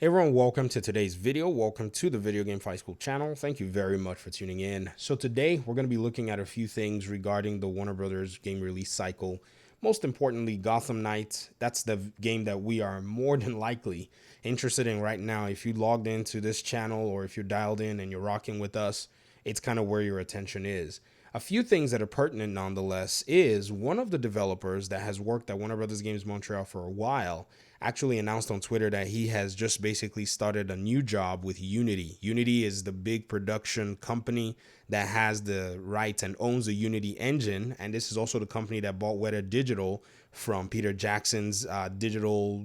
Hey everyone, welcome to today's video. Welcome to the Video Game Fight School channel. Thank you very much for tuning in. So today we're going to be looking at a few things regarding the Warner Brothers game release cycle. Most importantly, Gotham Knights. That's the game that we are more than likely interested in right now. If you logged into this channel or if you're dialed in and you're rocking with us, it's kind of where your attention is. A few things that are pertinent nonetheless is one of the developers that has worked at Warner Brothers Games Montreal for a while actually announced on Twitter that he has just basically started a new job with Unity. Unity is the big production company that has the rights and owns the Unity engine, and this is also the company that bought Weta Digital from Peter Jackson's digital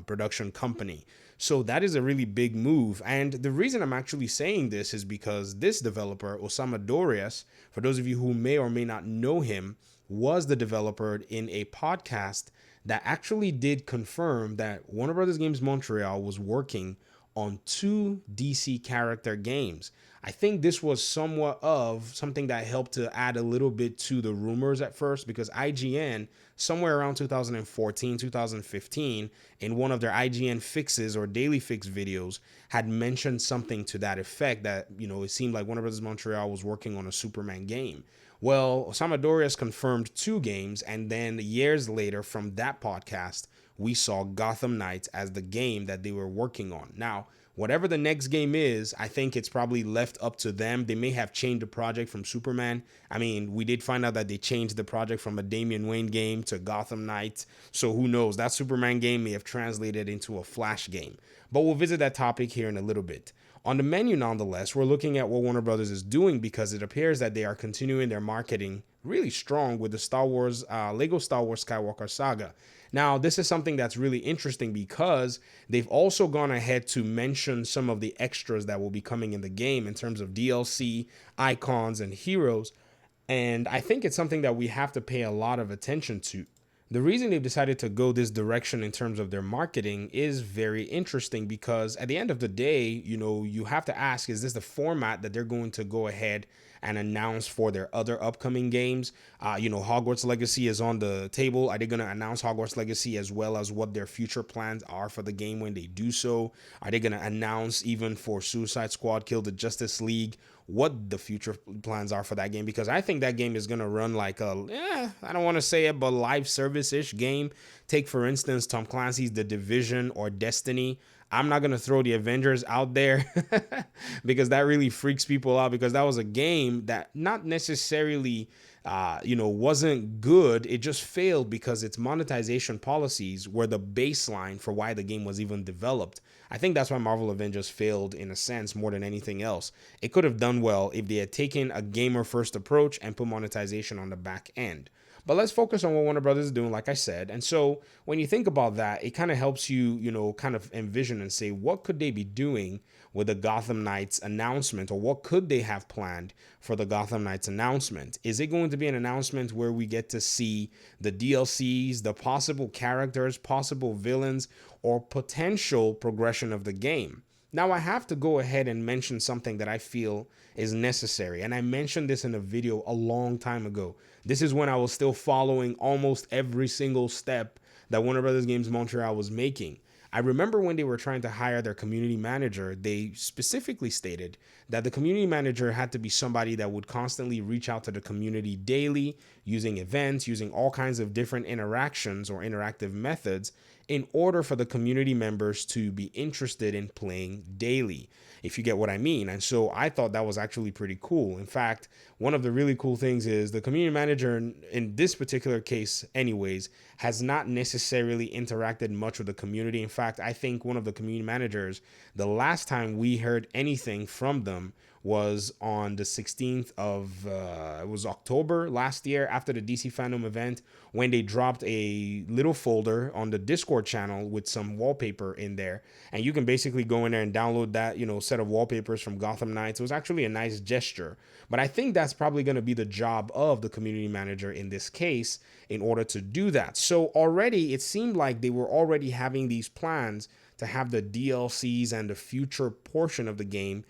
production company. So that is a really big move. And the reason I'm actually saying this is because this developer, Osama Dorias, for those of you who may or may not know him, was the developer in a podcast that actually did confirm that Warner Brothers Games Montreal was working on 2 DC character games. I think this was somewhat of something that helped to add a little bit to the rumors at first, because IGN, somewhere around 2014, 2015, in one of their IGN fixes or daily fix videos, had mentioned something to that effect that, it seemed like Warner Brothers Montreal was working on a Superman game. Well, Osama Dorias confirmed 2 games, and then years later from that podcast, we saw Gotham Knights as the game that they were working on. Now, whatever the next game is, I think it's probably left up to them. They may have changed the project from Superman. I mean, we did find out that they changed the project from a Damian Wayne game to Gotham Knights. So who knows? That Superman game may have translated into a Flash game. But we'll visit that topic here in a little bit. On the menu, nonetheless, we're looking at what Warner Brothers is doing, because it appears that they are continuing their marketing really strong with the Lego Star Wars Skywalker Saga. Now, this is something that's really interesting because they've also gone ahead to mention some of the extras that will be coming in the game in terms of DLC, icons, and heroes. And I think it's something that we have to pay a lot of attention to. The reason they've decided to go this direction in terms of their marketing is very interesting, because at the end of the day, you have to ask, is this the format that they're going to go ahead and announce for their other upcoming games? Hogwarts Legacy is on the table. Are they going to announce Hogwarts Legacy as well as what their future plans are for the game when they do so? Are they going to announce even for Suicide Squad Kill the Justice League what the future plans are for that game? Because I think that game is going to run like I don't want to say it, but live service-ish game. Take, for instance, Tom Clancy's The Division or Destiny. I'm not going to throw the Avengers out there because that really freaks people out, because that was a game that not necessarily wasn't good. It just failed because its monetization policies were the baseline for why the game was even developed. I think that's why Marvel Avengers failed in a sense more than anything else. It could have done well if they had taken a gamer first approach and put monetization on the back end. But let's focus on what Warner Brothers is doing, like I said. And so when you think about that, it kind of helps you, kind of envision and say, what could they be doing with the Gotham Knights announcement, or what could they have planned for the Gotham Knights announcement? Is it going to be an announcement where we get to see the DLCs, the possible characters, possible villains, or potential progression of the game? Now, I have to go ahead and mention something that I feel is necessary, and I mentioned this in a video a long time ago. This is when I was still following almost every single step that Warner Brothers Games Montreal was making. I remember when they were trying to hire their community manager, they specifically stated that the community manager had to be somebody that would constantly reach out to the community daily, using events, using all kinds of different interactions or interactive methods in order for the community members to be interested in playing daily, if you get what I mean. And so I thought that was actually pretty cool. In fact, one of the really cool things is the community manager in this particular case anyways has not necessarily interacted much with the community. In fact, I think one of the community managers, the last time we heard anything from them was on the 16th of it was October last year, after the DC Fandom event, when they dropped a little folder on the Discord channel with some wallpaper in there, and you can basically go in there and download that set of wallpapers from Gotham Knights. It was actually a nice gesture, but I think that's probably going to be the job of the community manager in this case in order to do that. So already it seemed like they were already having these plans to have the DLCs and the future portion of the game,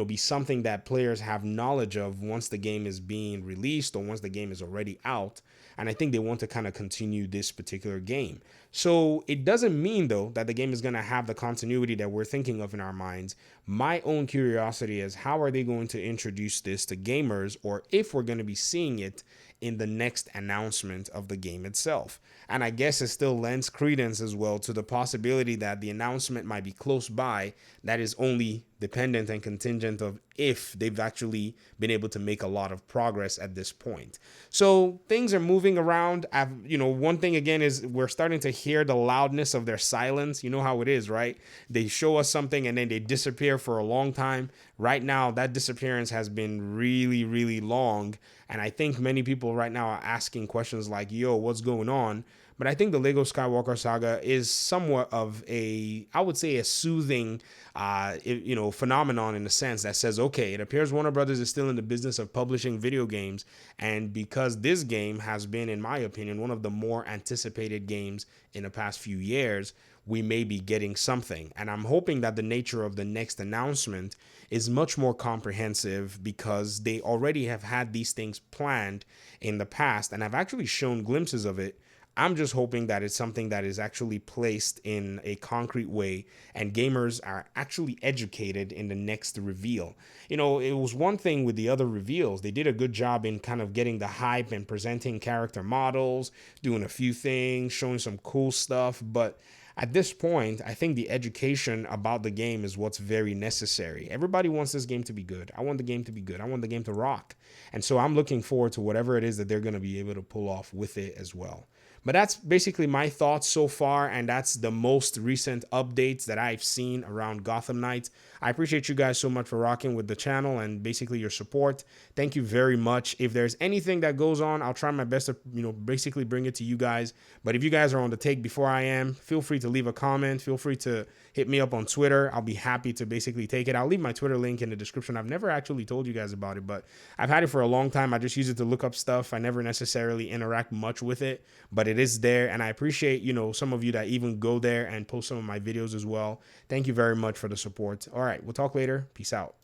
be something that players have knowledge of once the game is being released or once the game is already out. And I think they want to kind of continue this particular game. So it doesn't mean though that the game is going to have the continuity that we're thinking of in our minds. My own curiosity is how are they going to introduce this to gamers, or if we're going to be seeing it in the next announcement of the game itself. And I guess it still lends credence as well to the possibility that the announcement might be close by. That is only dependent and contingent of if they've actually been able to make a lot of progress at this point. So things are moving around. One thing again is we're starting to hear the loudness of their silence. You know how it is, right? They show us something and then they disappear for a long time. Right now, that disappearance has been really, really long. And I think many people right now are asking questions like, yo, what's going on? But I think the Lego Skywalker Saga is somewhat of I would say, a soothing, phenomenon in the sense that says, okay, it appears Warner Brothers is still in the business of publishing video games. And because this game has been, in my opinion, one of the more anticipated games in the past few years, we may be getting something. And I'm hoping that the nature of the next announcement is much more comprehensive because they already have had these things planned in the past and have actually shown glimpses of it. I'm just hoping that it's something that is actually placed in a concrete way and gamers are actually educated in the next reveal. It was one thing with the other reveals. They did a good job in kind of getting the hype and presenting character models, doing a few things, showing some cool stuff. But at this point, I think the education about the game is what's very necessary. Everybody wants this game to be good. I want the game to be good. I want the game to rock. And so I'm looking forward to whatever it is that they're going to be able to pull off with it as well. But that's basically my thoughts so far, and that's the most recent updates that I've seen around Gotham Knights. I appreciate you guys so much for rocking with the channel and basically your support. Thank you very much. If there's anything that goes on, I'll try my best to, basically bring it to you guys. But if you guys are on the take before I am, feel free to leave a comment. Feel free to hit me up on Twitter. I'll be happy to basically take it. I'll leave my Twitter link in the description. I've never actually told you guys about it, but I've had it for a long time. I just use it to look up stuff. I never necessarily interact much with it, but it is there. And I appreciate, some of you that even go there and post some of my videos as well. Thank you very much for the support. All right, we'll talk later. Peace out.